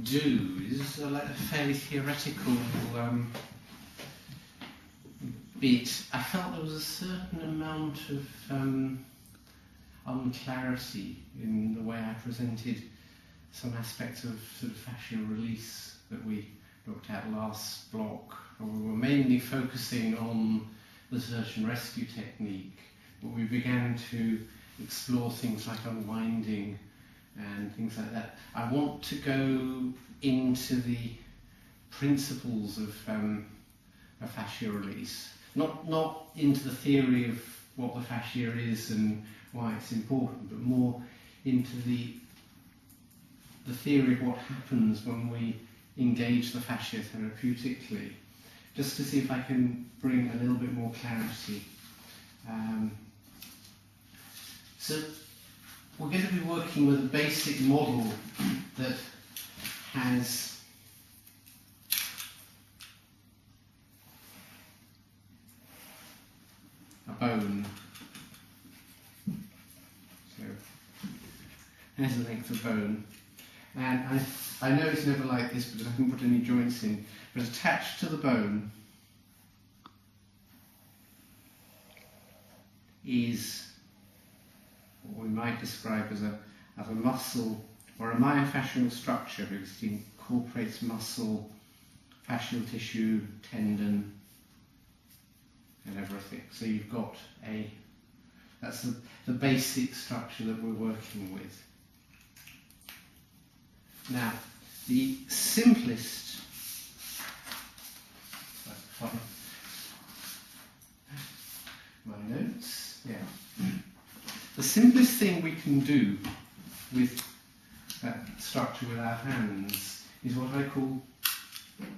do is like a fairly theoretical bit. I felt there was a certain amount of unclarity in the way I presented some aspects of sort of fascial release that we looked at last block. We were mainly focusing on the search and rescue technique, but we began to explore things like unwinding and things like that. I want to go into the principles of fascia release, not into the theory of what the fascia is and why it's important, but more into the theory of what happens when we engage the fascia therapeutically, just to see if I can bring a little bit more clarity. So we're going to be working with a basic model that has a bone. So here's the length of bone. And I know it's never like this because I haven't put any joints in, but attached to the bone is what we might describe as a muscle or a myofascial structure, because it incorporates muscle, fascial tissue, tendon, and everything. So you've got that's the basic structure that we're working with. Now, the simplest, my notes, yeah. The simplest thing we can do with that structure with our hands is what I call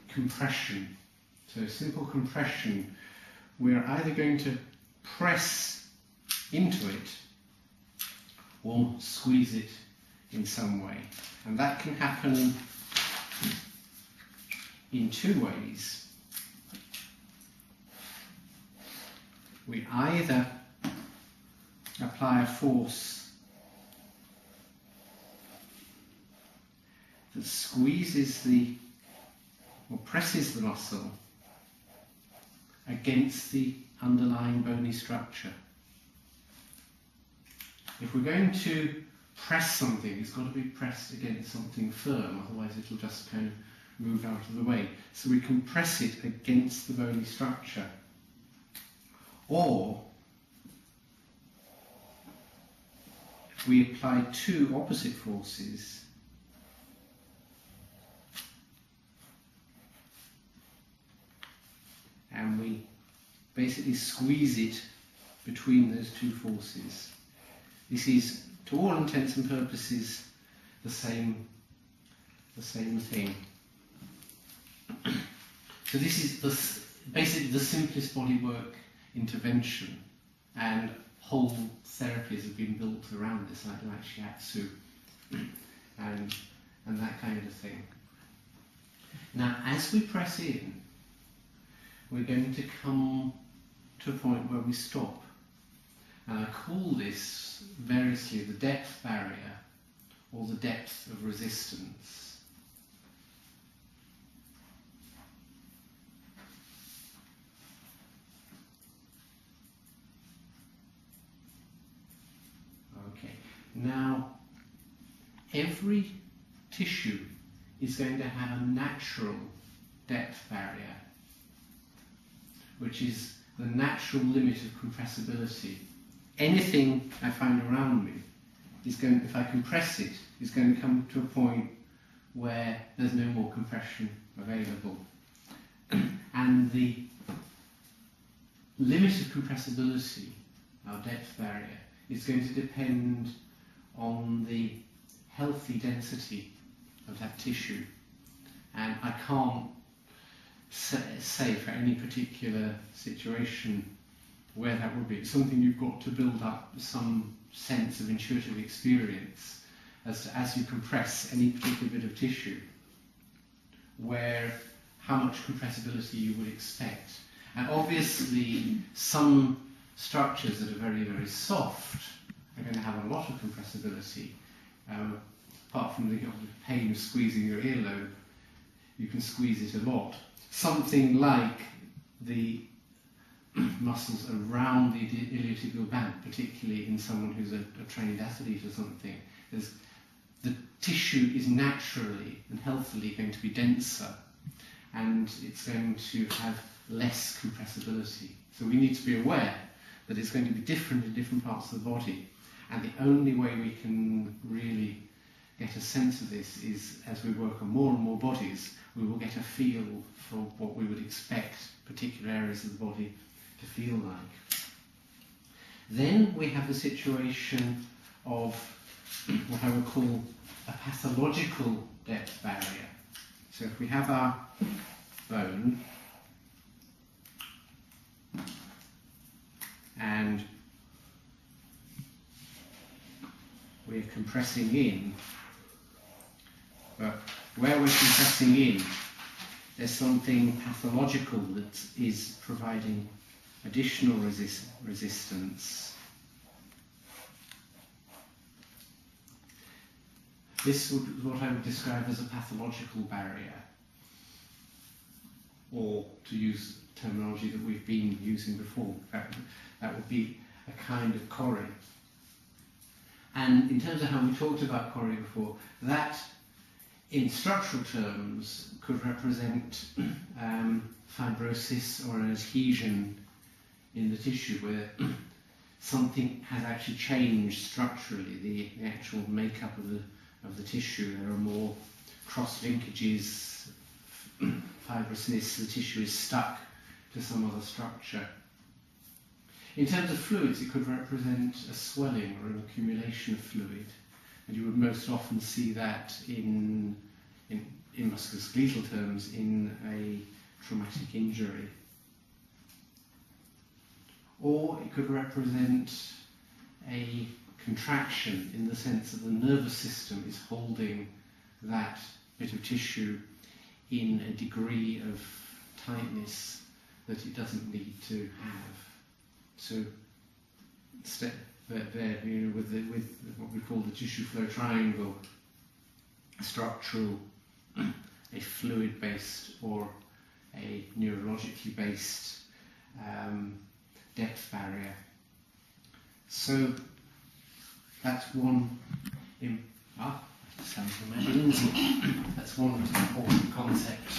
compression. So simple compression, we're either going to press into it or squeeze it in some way. And that can happen in two ways. We either apply a force that squeezes or presses the muscle against the underlying bony structure. If we're going to press something, it's got to be pressed against something firm, otherwise it'll just kind of move out of the way. So we can press it against the bony structure. Or we apply two opposite forces, and we basically squeeze it between those two forces. This is, to all intents and purposes, the same thing. So this is basically the simplest bodywork intervention, and whole therapies have been built around this, like shiatsu and that kind of thing. Now, as we press in, we're going to come to a point where we stop. And I call this variously the depth barrier or the depth of resistance. Okay, now every tissue is going to have a natural depth barrier, which is the natural limit of compressibility. Anything I find around me is going, if I compress it, is going to come to a point where there's no more compression available. And the limit of compressibility, our depth barrier, is going to depend on the healthy density of that tissue. And I can't say for any particular situation where that would be. It's something you've got to build up some sense of intuitive experience as you compress any particular bit of tissue, how much compressibility you would expect. And obviously some structures that are very, very soft are going to have a lot of compressibility. apart from the pain of squeezing your earlobe, you can squeeze it a lot. Something like the muscles around the iliotibial band, particularly in someone who's a trained athlete or something, is the tissue is naturally and healthily going to be denser, and it's going to have less compressibility. So we need to be aware that it's going to be different in different parts of the body, and the only way we can really get a sense of this is as we work on more and more bodies, we will get a feel for what we would expect particular areas of the body to feel like. Then we have the situation of what I would call a pathological depth barrier. So if we have our bone and we're compressing in, but where we're compressing in, there's something pathological that is providing additional resistance. This is what I would describe as a pathological barrier, or to use terminology that we've been using before, that would be a kind of corrie. And in terms of how we talked about corrie before, that in structural terms could represent fibrosis or an adhesion in the tissue where something has actually changed structurally, the actual makeup of the tissue. There are more cross linkages, fibrousness, the tissue is stuck to some other structure. In terms of fluids, it could represent a swelling or an accumulation of fluid, and you would most often see that in musculoskeletal terms in a traumatic injury. Or it could represent a contraction in the sense that the nervous system is holding that bit of tissue in a degree of tightness that it doesn't need to have. So there, with what we call the tissue flow triangle, structural, a fluid-based or a neurologically based depth barrier. So that's one. Sounds amazing. That's one important concept.